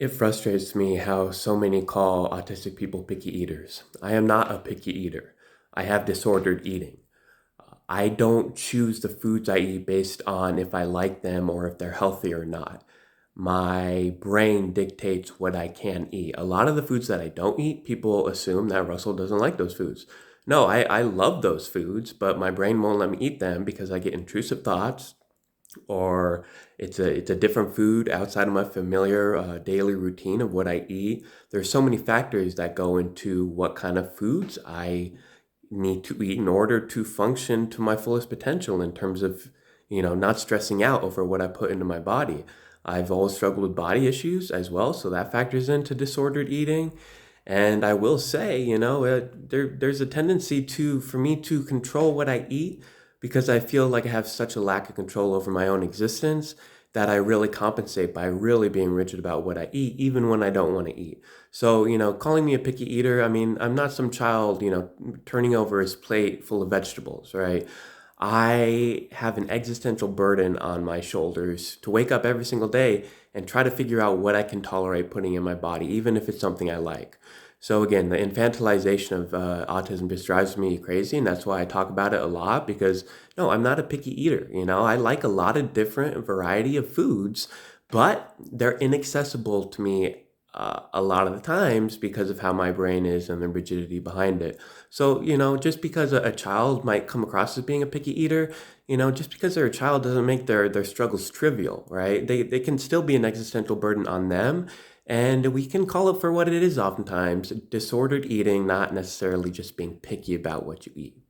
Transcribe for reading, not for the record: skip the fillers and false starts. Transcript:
It frustrates me how so many call autistic people picky eaters. I am not a picky eater. I have disordered eating. I don't choose the foods I eat based on if I like them or if they're healthy or not. My brain dictates what I can eat. A lot of the foods that I don't eat, people assume that Russell doesn't like those foods. No, I love those foods, but my brain won't let me eat them because I get intrusive thoughts, or it's a different food outside of my familiar daily routine of what I eat. There's so many factors that go into what kind of foods I need to eat in order to function to my fullest potential in terms of, not stressing out over what I put into my body. I've always struggled with body issues as well, so that factors into disordered eating. And I will say, there's a tendency for me to control what I eat because I feel like I have such a lack of control over my own existence that I really compensate by really being rigid about what I eat, even when I don't want to eat. So, calling me a picky eater, I mean, I'm not some child, turning over his plate full of vegetables, right? I have an existential burden on my shoulders to wake up every single day and try to figure out what I can tolerate putting in my body, even if it's something I like. So again, the infantilization of autism just drives me crazy, and that's why I talk about it a lot. Because no, I'm not a picky eater. I like a lot of different variety of foods, but they're inaccessible to me a lot of the times because of how my brain is and the rigidity behind it. So, just because a child might come across as being a picky eater, just because they're a child doesn't make their struggles trivial, right? They can still be an existential burden on them. And we can call it for what it is oftentimes, disordered eating, not necessarily just being picky about what you eat.